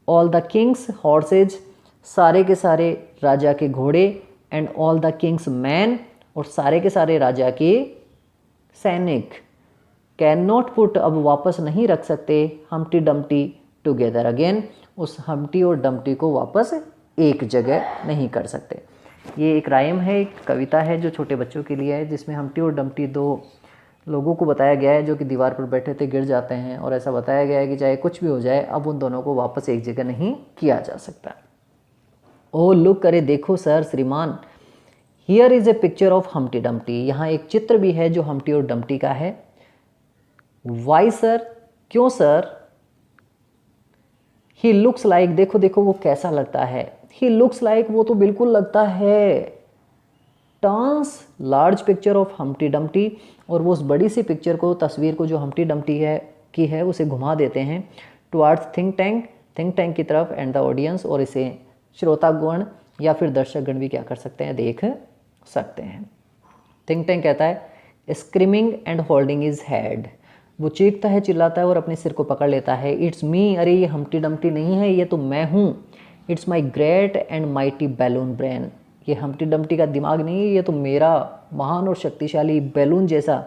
ऑल द किंग्स हॉर्सेज, सारे के सारे राजा के घोड़े। And all the Kings man, और सारे के सारे राजा के सैनिक। कैन नॉट पुट, अब वापस नहीं रख सकते, हम्प्टी डम्प्टी टुगेदर अगेन, उस हम्प्टी और डम्प्टी को वापस एक जगह नहीं कर सकते। ये एक राइम है, एक कविता है जो छोटे बच्चों के लिए है, जिसमें हम्प्टी और डम्प्टी दो लोगों को बताया गया है जो कि दीवार पर बैठे थे, गिर जाते हैं, और ऐसा बताया गया है कि चाहे कुछ भी हो जाए, अब उन दोनों को वापस एक जगह नहीं किया जा सकता। ओ लुक, करे देखो सर, श्रीमान, here is a picture of Humpty Dumpty, यहाँ एक चित्र भी है जो हम्प्टी और डम्प्टी का है। वाई सर, क्यों सर। ही लुक्स लाइक, देखो देखो वो कैसा लगता है। ही लुक्स लाइक, वो तो बिल्कुल लगता है। Turns large picture of Humpty Dumpty, और वो उस बड़ी सी पिक्चर को, तस्वीर को जो हम्प्टी डम्प्टी है उसे घुमा देते हैं टुवार्ड्स थिंक टैंक की तरफ, एंड द ऑडियंस, और इसे श्रोतागण या फिर दर्शकगण भी क्या कर सकते हैं, देख सकते हैं। थिंक टैंक कहता है screaming and holding is head, वो चीखता है, चिल्लाता है और अपने सिर को पकड़ लेता है। इट्स मी, अरे ये हम्प्टी डम्प्टी नहीं है, ये तो मैं हूँ। It's my great and mighty balloon brain, ये हम्प्टी डम्प्टी का दिमाग नहीं है, ये तो मेरा महान और शक्तिशाली बैलून जैसा,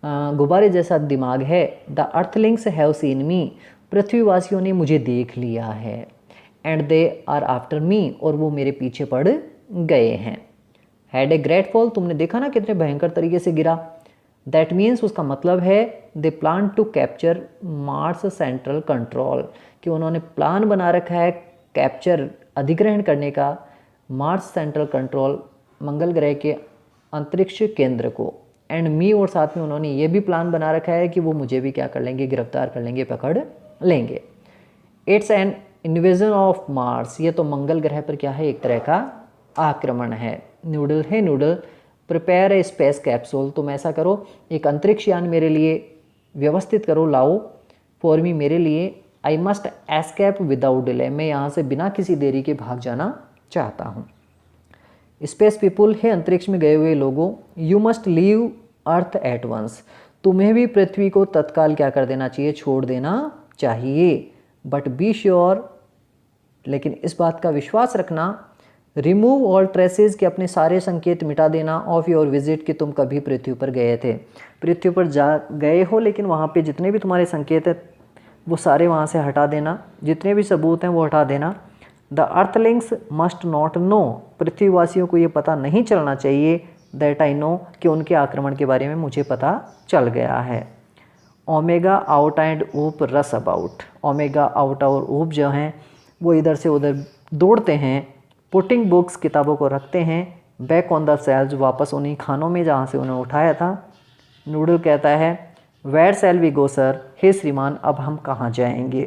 गुब्बारे जैसा दिमाग है। The earthlings have seen me, पृथ्वीवासियों ने मुझे देख लिया है। And they are after me, और वो मेरे पीछे पड़ गए हैं। हैड ए ग्रेट फॉल, तुमने देखा ना कितने भयंकर तरीके से गिरा। दैट मीन्स उसका मतलब है they plan to capture Mars central control, कि उन्होंने प्लान बना रखा है कैप्चर, अधिग्रहण करने का मार्स सेंट्रल कंट्रोल, मंगल ग्रह के अंतरिक्ष केंद्र को। एंड मी, और साथ में उन्होंने ये भी प्लान बना रखा है कि वो मुझे भी क्या कर लेंगे, गिरफ्तार कर लेंगे, पकड़ लेंगे। It's an invasion of Mars, ये तो मंगल ग्रह पर क्या है, एक तरह का आक्रमण है। नूडल है noodle, prepare a space capsule, तुम ऐसा करो एक अंतरिक्ष यान मेरे लिए व्यवस्थित करो, लाओ, फॉर मी, मेरे लिए। I must escape without delay, मैं यहाँ से बिना किसी देरी के भाग जाना चाहता हूँ। स्पेस पीपुल है अंतरिक्ष में गए हुए लोगों, you must leave Earth at once, तुम्हें भी पृथ्वी को तत्काल क्या कर देना चाहिए, छोड़ देना चाहिए। बट बी श्योर, लेकिन इस बात का विश्वास रखना, रिमूव ऑल ट्रेसेस, कि अपने सारे संकेत मिटा देना, ऑफ योर विजिट, कि तुम कभी पृथ्वी पर गए थे, पृथ्वी पर जा गए हो, लेकिन वहाँ पे जितने भी तुम्हारे संकेत हैं वो सारे वहाँ से हटा देना, जितने भी सबूत हैं वो हटा देना। The earthlings must not know, पृथ्वीवासियों को ये पता नहीं चलना चाहिए, दैट आई नो, कि उनके आक्रमण के बारे में मुझे पता चल गया है। ओमेगा आउट एंड ऊप रस अबाउट, ओमेगा आउट और ऊप जो हैं वो इधर से उधर दौड़ते हैं। पुटिंग बुक्स, किताबों को रखते हैं। बैक ऑन द सेल्स, वापस उन्हीं खानों में जहाँ से उन्हें उठाया था। नूडल कहता है where shall we go sir, हे श्रीमान अब हम कहाँ जाएंगे।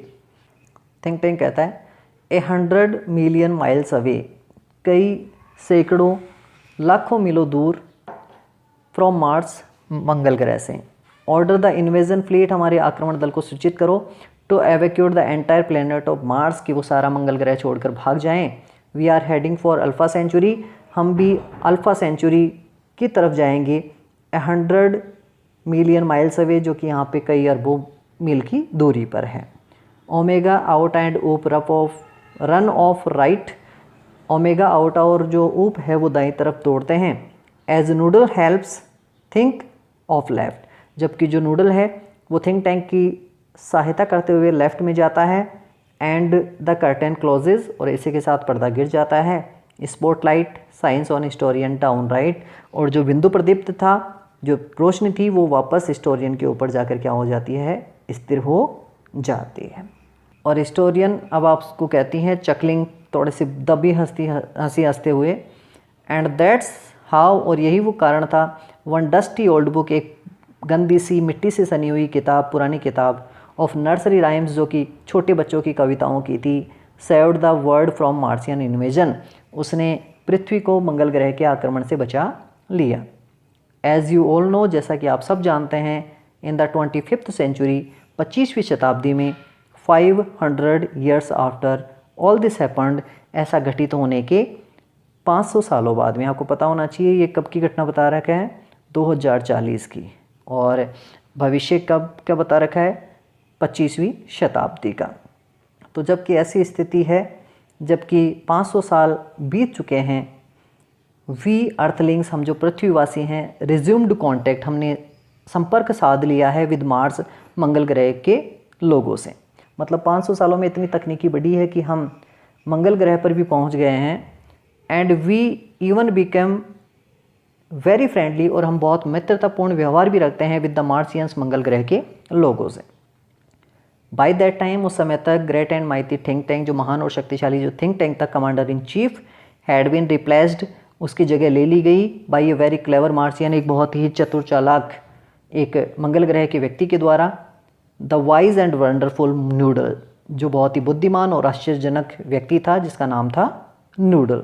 थिंक टैंक कहता है 100 मिलियन माइल्स अवे, कई सैकड़ों लाखों मीलों दूर, फ्रॉम मार्स, मंगल ग्रह से। ऑर्डर द इन्वेजन फ्लीट, हमारे आक्रमण दल को सूचित करो, to evacuate the entire planet of Mars, कि वो सारा मंगल ग्रह छोड़कर भाग जाएं। We are heading for Alpha Centauri, हम भी अल्फ़ा सेंचुरी की तरफ जाएंगे। 100 मिलियन माइल्स अवे, जो कि यहाँ पे कई अरबों मील की दूरी पर है। Omega Outa and Oop rough off run off right, Omega Outa और जो ऊप है वो दाईं तरफ दौड़ते हैं। As Noodle helps think of left, जबकि जो नूडल है वो थिंक टैंक की सहायता करते हुए लेफ्ट में जाता है। एंड द कर्टेन क्लोजेज, और इसी के साथ पर्दा गिर जाता है। Spotlight science on historian down right, और जो बिंदु प्रदीप्त था, जो रोशनी थी, वो वापस हिस्टोरियन के ऊपर जाकर क्या हो जाती है, स्थिर हो जाती है। और हिस्टोरियन अब आपको कहती हैं चकलिंग, थोड़े से दबी हंसी हंसते हुए। एंड दैट्स हाउ, और यही वो कारण था, वन डस्टी ओल्ड बुक, एक गंदी सी मिट्टी से सनी हुई किताब, पुरानी किताब, ऑफ नर्सरी राइम्स, जो कि छोटे बच्चों की कविताओं की थी, saved the world from मार्सियन invasion, उसने पृथ्वी को मंगल ग्रह के आक्रमण से बचा लिया। एज यू ऑल नो, जैसा कि आप सब जानते हैं, इन द 25th सेंचुरी, 25वीं शताब्दी में, 500 years after all this happened, ऐसा घटित होने के 500 सालों बाद में, आपको पता होना चाहिए ये कब की घटना बता रखा है, 2040 की, और भविष्य कब क्या बता रखा है, 25वीं शताब्दी का। तो जबकि ऐसी स्थिति है, जबकि 500 साल बीत चुके हैं, वी अर्थलिंग्स, हम जो पृथ्वीवासी हैं, रिज्यूम्ड कॉन्टैक्ट, हमने संपर्क साध लिया है विद मार्स, मंगल ग्रह के लोगों से। मतलब 500 सालों में इतनी तकनीकी बढ़ी है कि हम मंगल ग्रह पर भी पहुंच गए हैं। And we even become very friendly, और हम बहुत मित्रतापूर्ण व्यवहार भी रखते हैं विद द मार्सियंस, मंगल ग्रह के लोगों से। बाय दैट टाइम, उस समय तक, great and mighty think tank, जो महान और शक्तिशाली जो थिंक टैंक था, commander in chief had been replaced, उसकी जगह ले ली गई by a very clever Martian, एक बहुत ही चतुर चालाक एक मंगल ग्रह के व्यक्ति के द्वारा। The wise and wonderful noodle, जो बहुत ही बुद्धिमान और आश्चर्यजनक व्यक्ति था, जिसका नाम था नूडल।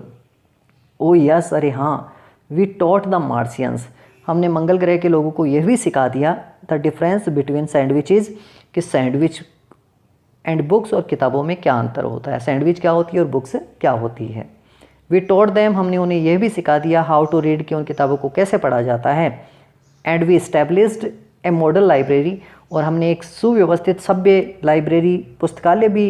ओ यस, अरे हाँ, वी टॉट द मार्सियंस, हमने मंगल ग्रह के लोगों को यह भी सिखा दिया, द डिफरेंस बिटवीन सैंडविचेज, कि सैंडविच एंड बुक्स, और किताबों में क्या अंतर होता है, सैंडविच क्या होती है और बुक्स क्या होती है। वी टॉट देम, हमने उन्हें यह भी सिखा दिया, हाउ टू रीड, कि उन किताबों को कैसे पढ़ा जाता है। And we established a model library, और हमने एक सुव्यवस्थित सभ्य लाइब्रेरी, पुस्तकालय भी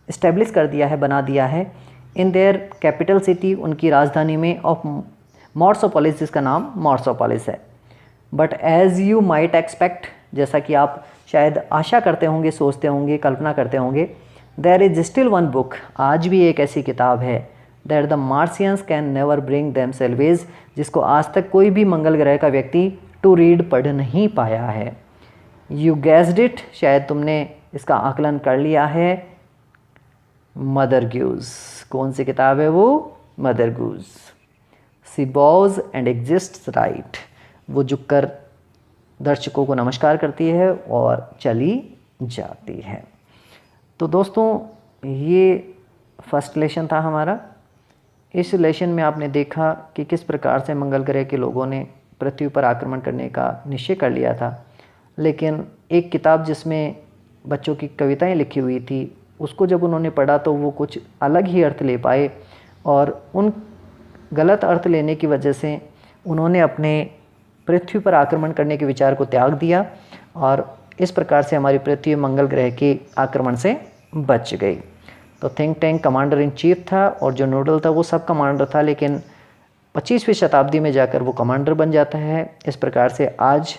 इस्टेब्लिश कर दिया है, बना दिया है, इन देयर कैपिटल सिटी, उनकी राजधानी में, ऑफ मॉर्सोपोलिस, जिसका नाम मॉर्सोपोलिस है। But as you might expect, जैसा कि आप शायद आशा करते होंगे, सोचते होंगे, कल्पना करते होंगे, there is still one book, आज भी एक ऐसी किताब है, that the Martians can never bring themselves, जिसको आज तक कोई भी मंगल ग्रह का व्यक्ति टू रीड पढ़ नहीं पाया है। यू गेस्ड इट, शायद तुमने इसका आकलन कर लिया है, मदर ग्यूज। कौन सी किताब है वो? Mother Goose. See bows and exits right, वो झुककर दर्शकों को नमस्कार करती है और चली जाती है। तो दोस्तों ये फर्स्ट लेसन था हमारा। इस लेसन में आपने देखा कि किस प्रकार से मंगल ग्रह के लोगों ने पृथ्वी पर आक्रमण करने का निश्चय कर लिया था, लेकिन एक किताब जिसमें बच्चों की कविताएं लिखी हुई थी उसको जब उन्होंने पढ़ा तो वो कुछ अलग ही अर्थ ले पाए, और उन गलत अर्थ लेने की वजह से उन्होंने अपने पृथ्वी पर आक्रमण करने के विचार को त्याग दिया, और इस प्रकार से हमारी पृथ्वी मंगल ग्रह के आक्रमण से बच गई। तो think tank commander in chief था, और जो नोडल था वो सब कमांडर था, लेकिन 25वीं शताब्दी में जाकर वो कमांडर बन जाता है। इस प्रकार से आज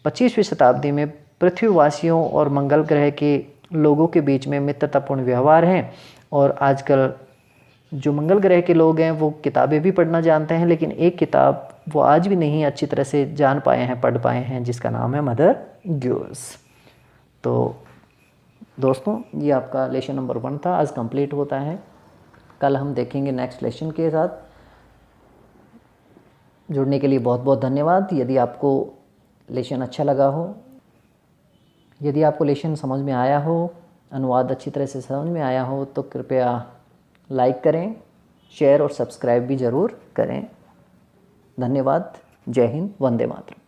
25वीं शताब्दी में पृथ्वीवासियों और मंगल ग्रह के लोगों के बीच में मित्रतापूर्ण व्यवहार है, और आजकल जो मंगल ग्रह के लोग हैं वो किताबें भी पढ़ना जानते हैं, लेकिन एक किताब वो आज भी नहीं अच्छी तरह से जान पाए हैं, पढ़ पाए हैं, जिसका नाम है मदर ग्यूज। तो दोस्तों ये आपका लेसन नंबर 1 था, आज कंप्लीट होता है। कल हम देखेंगे नेक्स्ट लेसन के साथ। जुड़ने के लिए बहुत बहुत धन्यवाद। यदि आपको लेसन अच्छा लगा हो, यदि आपको लेसन समझ में आया हो, अनुवाद अच्छी तरह से समझ में आया हो, तो कृपया लाइक करें, शेयर और सब्सक्राइब भी ज़रूर करें। धन्यवाद। जय हिंद, वंदे मातरम।